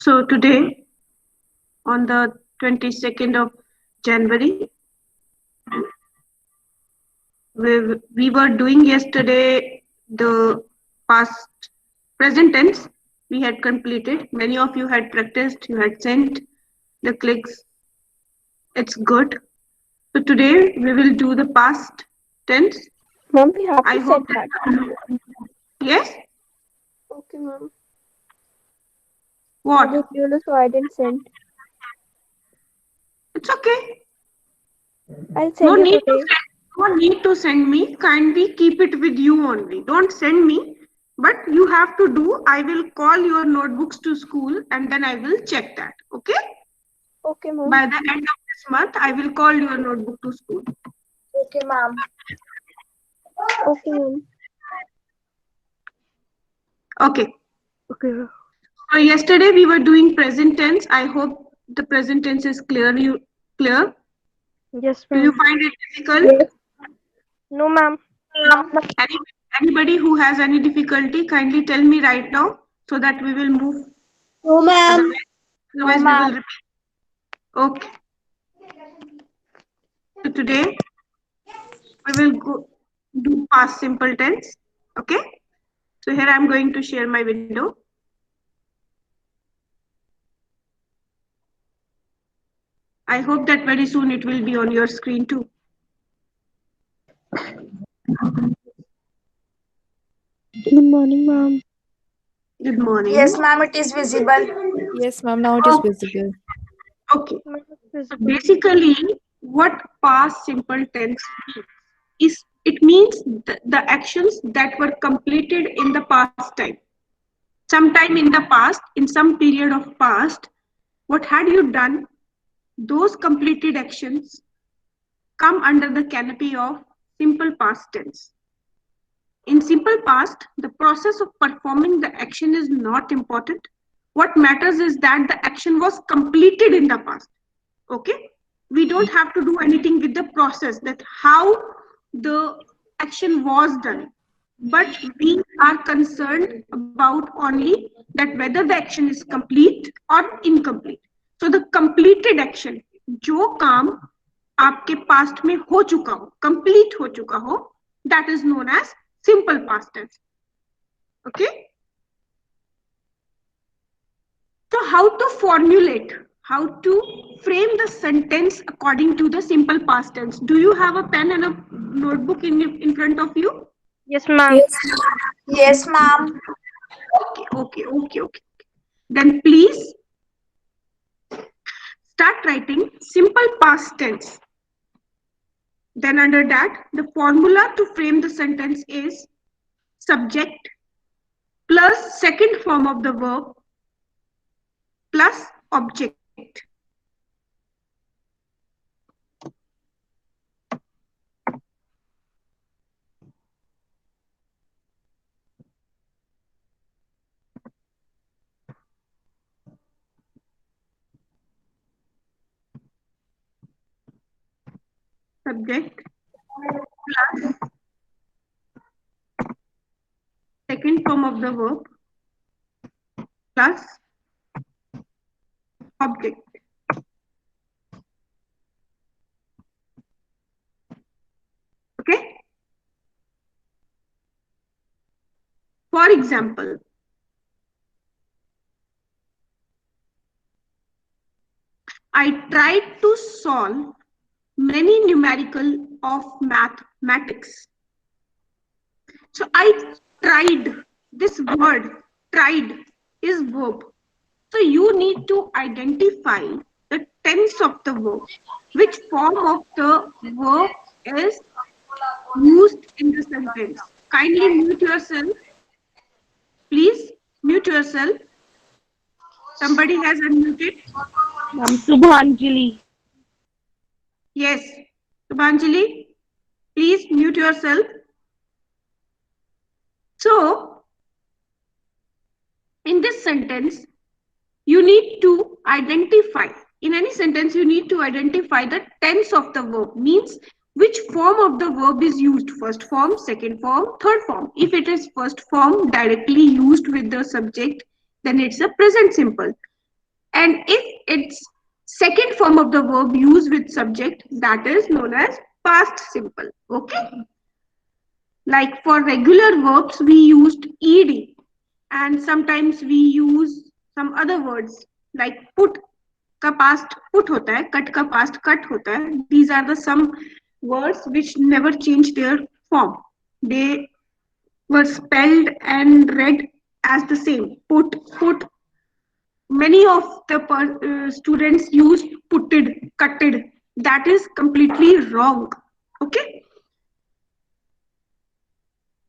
So today, on the 22nd of January, we were doing yesterday the past present tense we had completed. Many of you had practiced, you had sent the clicks. It's good. So today we will do the past tense. Mom, we have I to hope send that. yes. Okay, Mom. I What? didn't know, so I didn't send. It's okay. I'll No send you need to today. send. No need to send me. Kindly keep it with you only. Don't send me. But you have to do. I will call your notebooks to school and then I will check that. Okay? Okay, Mom. By the end of this month, I will call your notebook to school. Okay, ma'am. Okay, Mom. Okay. Okay. So yesterday we were doing present tense. I hope the present tense is clear. You clear? Yes, Do you ma'am. find it difficult? Yes, No, ma'am. ma'am. Any, anybody who has any difficulty, kindly tell me right now so that we will move. No, ma'am. Otherwise, No, we ma'am. will repeat. Okay. So today we will go do past simple tense. Okay. So here I'm going to share my window. I hope that very soon it will be on your screen too. Good morning, Mom. Good morning. Yes, ma'am, it is visible. Yes, ma'am. Now it is visible. Okay. Ma'am, it's So visible. basically, what past simple tense means is it means the actions that were completed in the past time. Sometime in the past, in some period of past, what had you done? Those completed actions come under the canopy of simple past tense. In simple past, the process of performing the action is not important. What matters is that the action was completed in the past. Okay? We don't have to do anything with the process that how the action was done. But we are concerned about only that whether the action is complete or incomplete. So the completed action, जो काम आपके past में हो चुका हो, complete हो चुका हो, that is known as simple past tense. Okay? So how to formulate, how to frame the sentence according to the simple past tense? Do you have a pen and a notebook in front of you? Yes, ma'am. Yes, yes, ma'am. Okay. Then please start writing simple past tense. Then under that, the formula to frame the sentence is subject plus second form of the verb plus object. Subject plus second form of the verb plus object. Okay? For example, I tried to solve many numerical of mathematics. So I tried. This word tried is verb. So you need to identify the tense of the verb. Which form of the verb is used in the sentence? Kindly mute yourself. Please mute yourself. Somebody has unmuted. Subhanjali. Yes. Subhanjali, please mute yourself. So, in this sentence, you need to identify, in any sentence, you need to identify the tense of the verb, means which form of the verb is used, first form, second form, third form. If it is first form directly used with the subject, then it's a present simple. And if it's second form of the verb used with subject, that is known as past simple. Okay. Like for regular verbs, we used ed, and sometimes we use some other words like put का past put होता है, cut का past cut होता है. These are the some words which never change their form. They were spelled and read as the same. Put. Many of the students use putted, cutted. That is completely wrong. Okay.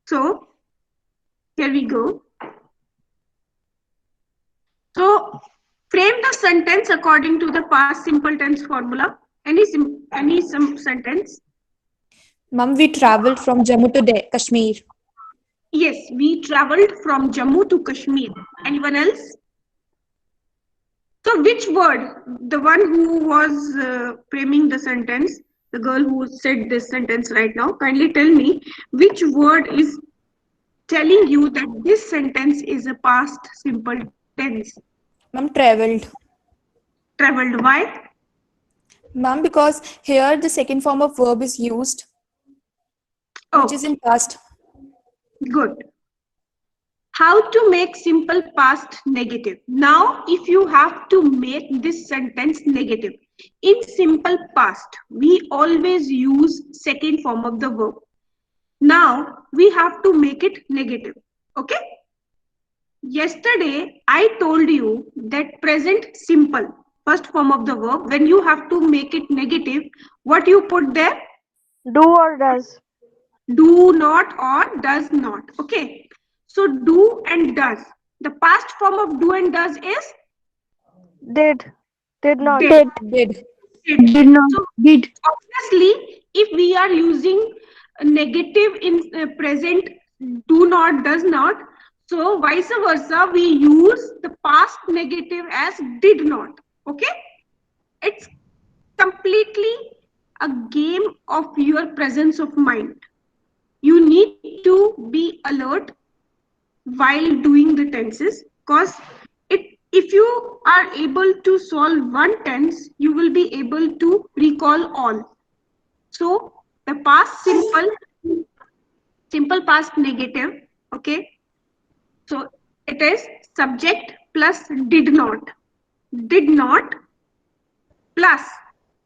So here we go. So frame the sentence according to the past simple tense formula. Any some sentence? Ma'am, we traveled from Jammu to Kashmir. Yes, we traveled from Jammu to Kashmir. Anyone else? So which word? The one who was framing the sentence, the girl who said this sentence right now, kindly tell me which word is telling you that this sentence is a past simple tense. Ma'am, traveled. Traveled. Why? Ma'am, because here the second form of verb is used, which is in past. Good. How to make simple past negative? Now, if you have to make this sentence negative, in simple past, we always use second form of the verb. Now, we have to make it negative. Okay? Yesterday, I told you that present simple, first form of the verb, when you have to make it negative, what you put there? Do or does. Do not or does not. Okay. So do and does. The past form of do and does is Did. Did not. did. Did. Did not. So did. Obviously, if we are using a negative in present, do not, does not. So vice versa, we use the past negative as did not. Okay. It's completely a game of your presence of mind. You need to be alert while doing the tenses, because if you are able to solve one tense, you will be able to recall all. So the past simple past negative. Okay. So it is subject plus did not plus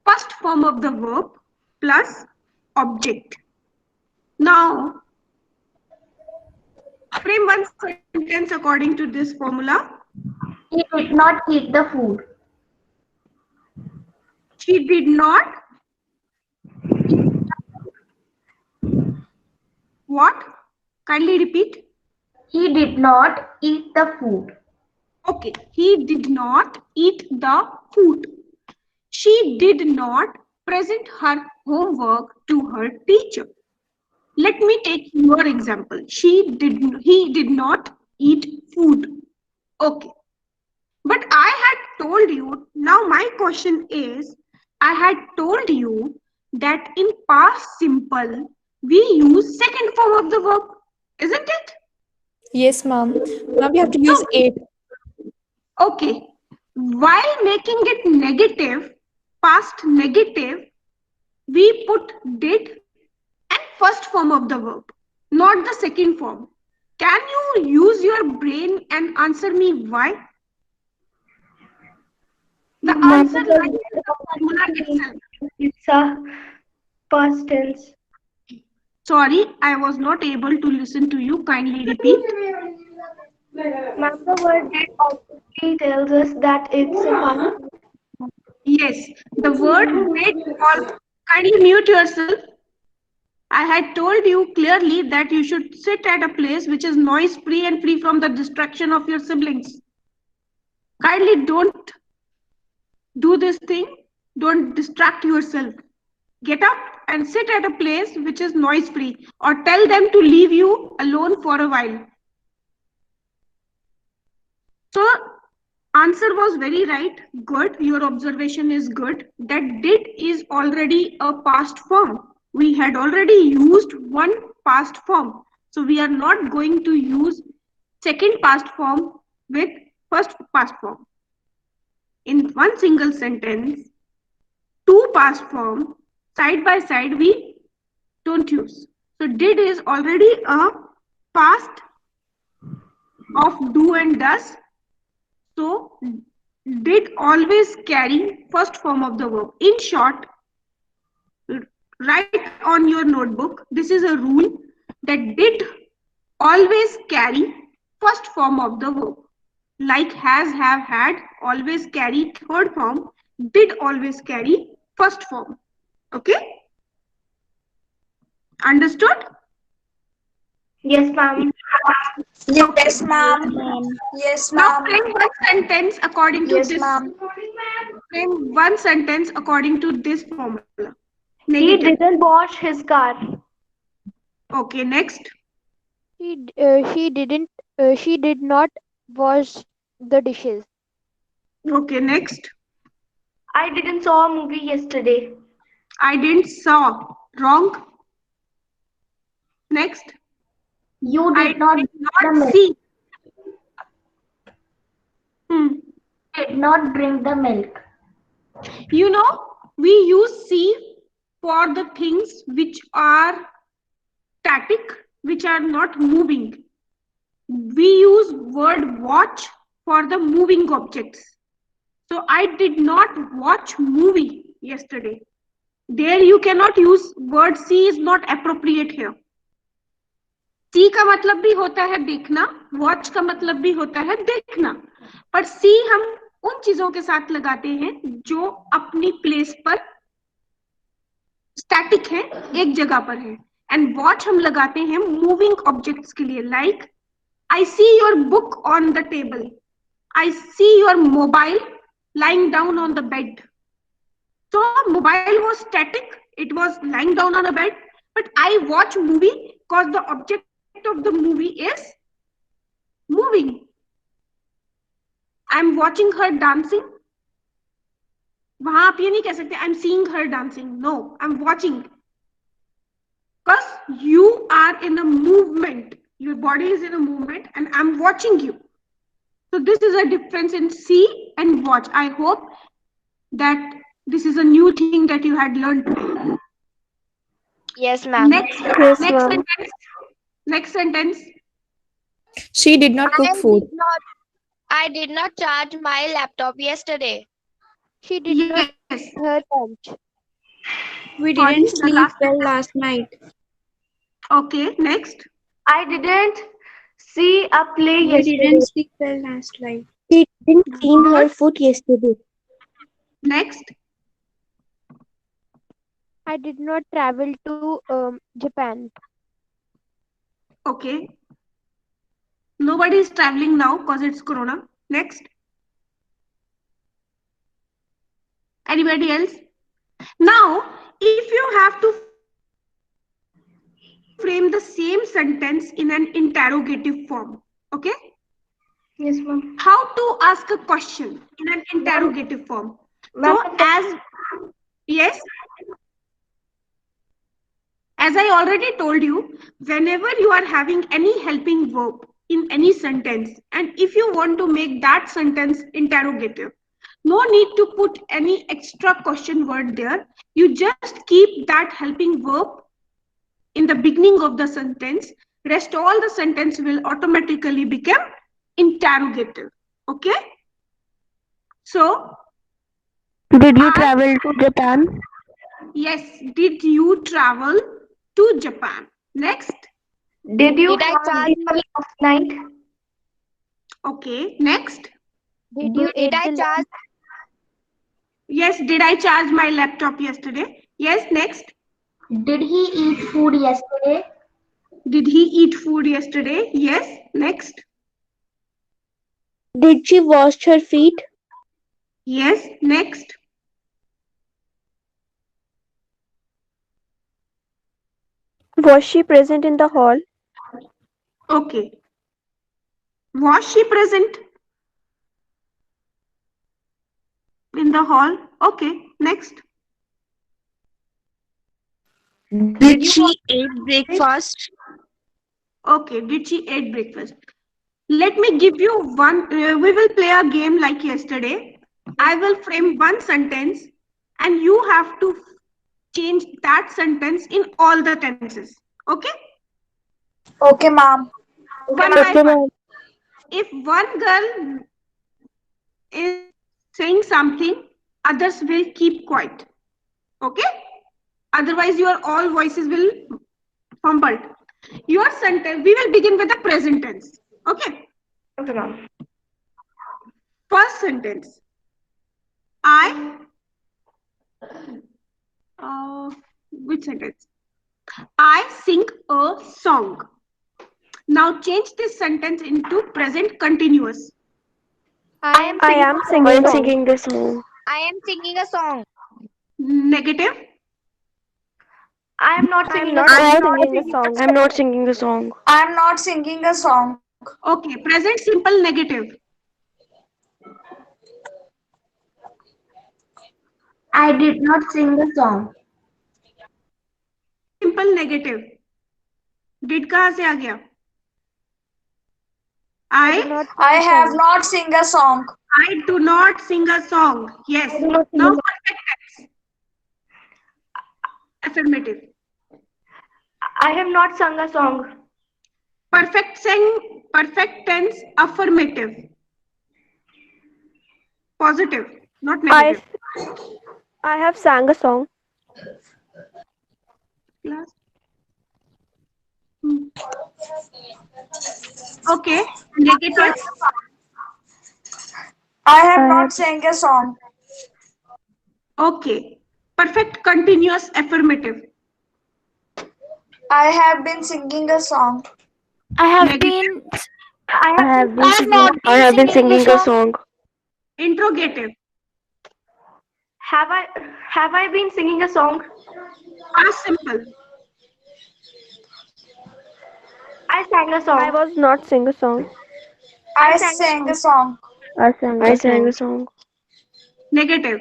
first form of the verb plus object. Now, frame one sentence according to this formula. He did not eat the food. She did not. What? Kindly repeat. He did not eat the food. Okay. He did not eat the food. She did not present her homework to her teacher. Let me take your example. He did not eat food. Okay. But I had told you, now my question is, I had told you that in past simple, we use second form of the verb, isn't it? Yes, ma'am. Ma'am, we have to use ate. Okay. While making it negative, past negative, we put did and first form of the verb, not the second form. Can you use your brain and answer me why? The answer lies in the formula itself. It's a past tense. Sorry, I was not able to listen to you. Kindly repeat. Ma'am, the word did obviously tells us that it's a past. Yes, the word did all. Kindly mute yourself. I had told you clearly that you should sit at a place which is noise free and free from the distraction of your siblings. Kindly don't do this thing. Don't distract yourself. Get up and sit at a place which is noise free, or tell them to leave you alone for a while. So answer was very right. Good. Your observation is good. That did is already a past form. We had already used one past form. So we are not going to use second past form with first past form. in one single sentence, two past form side by side we don't use. So did is already a past of do and does. So did always carry first form of the verb. In short, write on your notebook, this is a rule that did always carry first form of the verb. Like has, have, had, always carry third form, did always carry first form. Okay? Understood? Yes, ma'am. Yes, ma'am. Yes, Now ma'am. frame one sentence according to Yes, this. ma'am. Frame one sentence according to this formula. He Negative. didn't wash his car. Okay, next. She did not wash the dishes. Okay, next. I didn't saw a movie yesterday. I didn't saw. Wrong. Next. You I did not did drink the not milk. see. Did not drink the milk. You know, we use see for the things which are static, which are not moving. We use word watch for the moving objects. So I did not watch movie yesterday. There you cannot use word see is not appropriate here. सी का मतलब भी होता है देखना, watch का मतलब भी होता है देखना, पर सी हम उन चीजों के साथ लगाते हैं जो अपनी प्लेस पर स्टैटिक है, एक जगह पर है, एंड वॉच हम लगाते हैं मूविंग ऑब्जेक्ट्स के लिए. Like I see your book on the table, I see your mobile lying down on the bed. So mobile was static, it was lying down on a bed, but I watch movie because the object of the movie is moving. I'm watching her dancing. वहां आप ये नहीं कह सकते I'm seeing her dancing. No, I'm watching. Because you are in a movement. Your body is in a movement and I'm watching you. So this is a difference in see and watch. I hope that this is a new thing that you had learned today. Yes, ma'am. Next sentence. Next sentence. She did not cook food. I did not charge my laptop yesterday. She did not Yes. eat her lunch. We Sorry, didn't the sleep last well last night. Okay, next. I didn't see a play We yesterday. didn't sleep well last night. She didn't clean her foot yesterday. Next. I did not travel to Japan. Okay. Nobody is traveling now because it's Corona. Next. Anybody else? Now, if you have to frame the same sentence in an interrogative form, okay? Yes, ma'am. How to ask a question in an interrogative form? So, yes, as I already told you, whenever you are having any helping verb in any sentence, and if you want to make that sentence interrogative, no need to put any extra question word there. You just keep that helping verb in the beginning of the sentence. Rest all the sentence will automatically become interrogative. Okay? So, Did you travel to Japan? yes, did you travel to Japan? Next. Did you Did I have charge dinner last night? Okay, next. Did I charge? Yes, did I charge my laptop yesterday? Yes, next. Did he eat food yesterday? Did he eat food yesterday? Yes, next. Did she wash her feet? Yes, next. Was she present in the hall? Okay. Was she present in the hall? Okay, next. Did she eat breakfast? Okay, did she eat breakfast? Let me give you one. We will play a game like yesterday. I will frame one sentence and you have to change that sentence in all the tenses. Okay? Okay, ma'am. One by one. If one girl is saying something, others will keep quiet. Okay? Otherwise, your all voices will fumble. Your sentence, we will begin with the present tense. Okay? Okay, ma'am. First sentence. I, which sentence? I sing a song. Now change this sentence into present continuous. I am I am singing the song. I am singing a song. Negative. I am not I'm singing a not song. singing a song. I'm not singing the song. I'm not singing a song. Okay. Present simple negative. I did not sing the song. Simple negative. Did कहाँ से आ गया? I I have not sing a song. do not sing a song. Yes. Now perfect tense. Affirmative. I have not sung a song. Perfect tense affirmative. Positive, not I negative. I have sang a song. Class. Okay. Negative. I have not sang a song. Okay. Perfect continuous affirmative. I have been singing a song. I have Negative. I have been singing a song. Interrogative. Have I been singing a song? Past simple. I sang a I song. was not sing a song. I sang a song. I sang a song. Negative.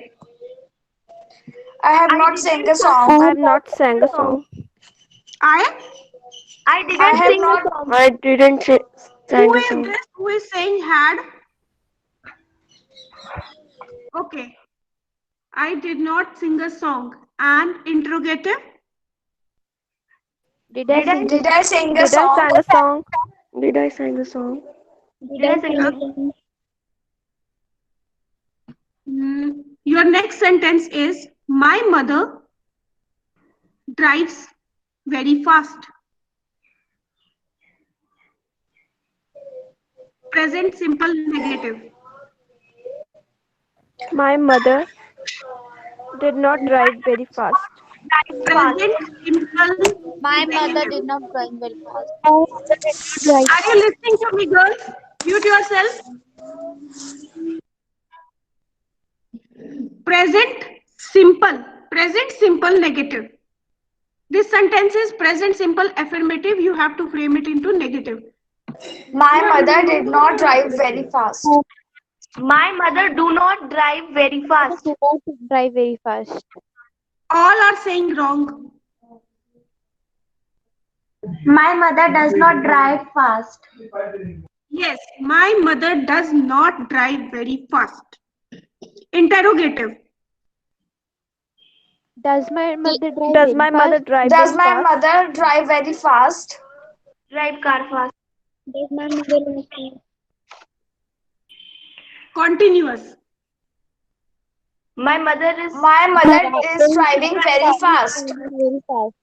I have not sang a song. I have not sang a song. I. I didn't sing a song. I didn't Who sang a is song. this? Who is saying had? Okay. I did not sing a song. And interrogative. Did I sing? Did I sing a Did I song? sang a song? Did I sang a song? Did I sing a song? Your next sentence is my mother drives very fast. Present simple negative. My mother did not drive very fast. Present simple My mother negative. did not drive very fast. Are you listening to me, girls? Mute yourself. Present simple. Present simple negative. This sentence is present simple affirmative. You have to frame it into negative. My mother did not drive very fast. My mother do not drive very fast. Do not drive very fast. All are saying wrong. My mother does not drive fast. Yes, my mother does not drive very fast. Interrogative. Does my mother drive Does very my mother fast? drive Does very my fast? mother drive very fast? Drive car fast. Does my mother drive fast? Continuous. My mother is Driving very fast. Very fast.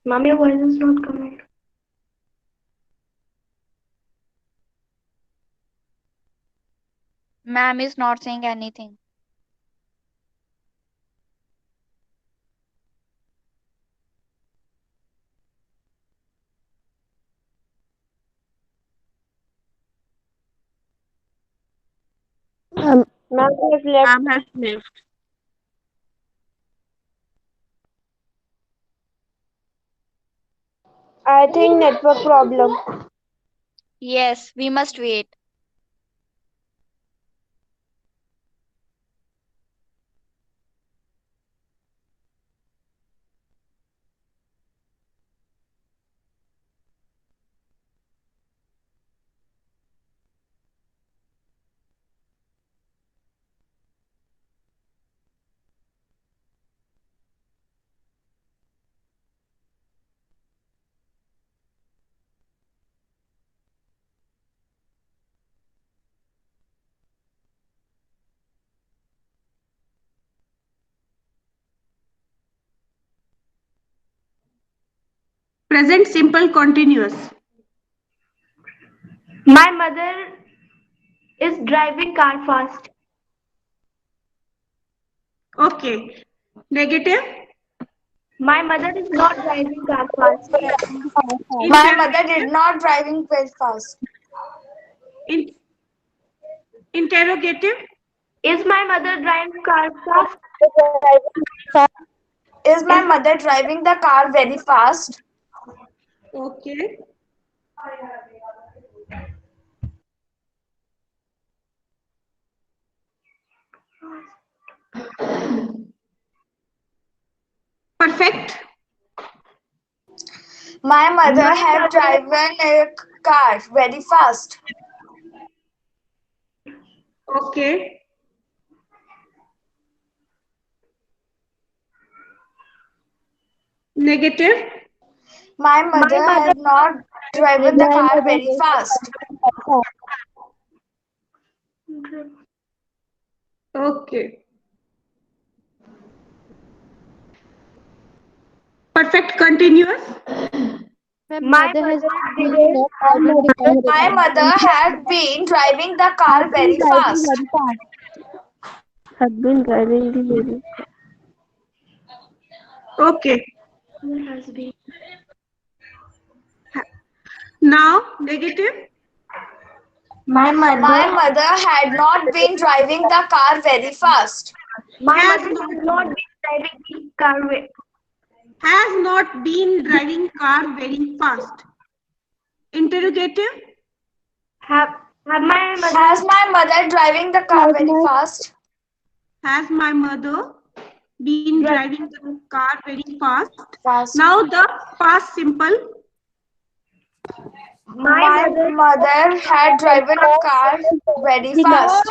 Mom, your voice is not coming. Ma'am is not saying anything. Ma'am has left. Ma'am has left. I think network problem. Yes, we must wait. Present simple continuous. My mother is driving car fast. Okay. Negative. My mother is not driving car fast. My mother did not driving very fast. In, interrogative. Is my mother driving car fast? Is my mother driving the car very fast? Okay. Perfect. My mother had driven a car very fast. Okay. Negative. My mother had not driven the car very fast. Okay. Perfect continuous. My mother My mother had been driving the car very fast. Had been driving the very. Okay. Now negative. My My mother mother had not been driving the car very fast. My Has mother not- has not been driving the car Has not been driving car very fast. Interrogative. have my mother Has my mother driving the car very fast? Has my mother been driving the car very fast? Fast. Now the past simple. My mother had driven a car very fast.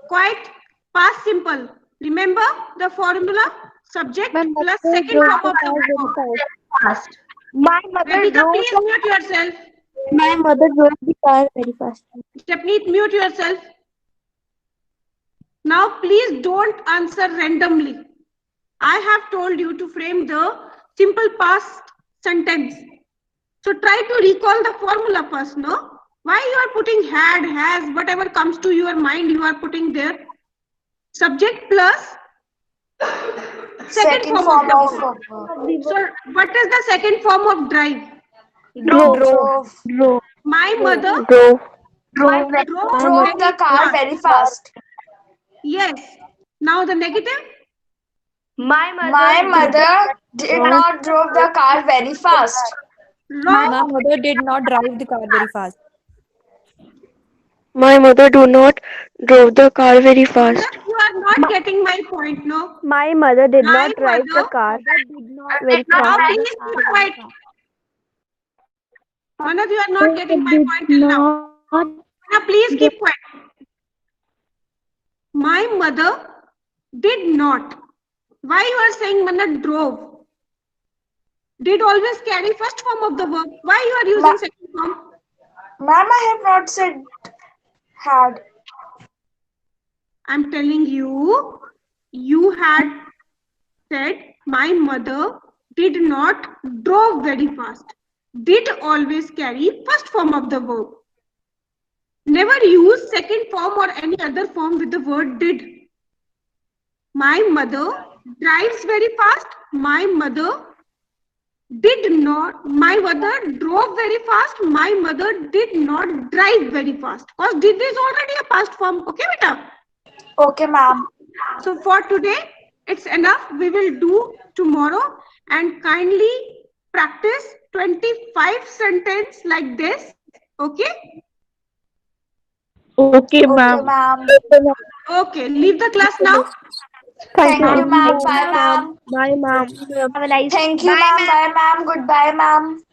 Quite past simple. Remember the formula? Subject plus second form of the verb. my mother Radhika, drove please mute yourself. My mother drove the car very fast. Stephanie, mute yourself. Now, please don't answer randomly. I have told you to frame the simple past sentence. So try to recall the formula first, no? Why you are putting had, has, whatever comes to your mind, you are putting there. Subject plus second form of the verb. So what is the second form of drive? Drove. My mother Drove. drove Drove the car very fast. Yes. Now the negative. my My mother did not drove the car very fast. Wrong. My mother did not drive the car very fast. My mother do not drove the car very fast. You are not getting my point, no? My mother did My not drive the mother car very Now fast. please keep quiet. One of you are not getting my point till now. Now please keep quiet. My mother did not. Why you are saying mother drove? Did always carry first form of the verb. Why you are using second form? Ma'am, I have not said had. I'm telling you, you had said my mother did not drove very fast. Did always carry first form of the verb. Never use second form or any other form with the word did. My mother drives very fast. My mother did not. My mother drove very fast. My mother did not drive very fast. Because did is already a past form. Okay, beta? Okay, ma'am. So for today, it's enough. We will do tomorrow, and kindly practice 25 sentence like this. Okay? Okay, Okay, ma'am. ma'am. Okay, leave the class now. Thank you, Thank ma'am. you, Bye, ma'am. ma'am. Bye, ma'am. Have a nice Thank you, ma'am. Bye, ma'am. Goodbye, ma'am.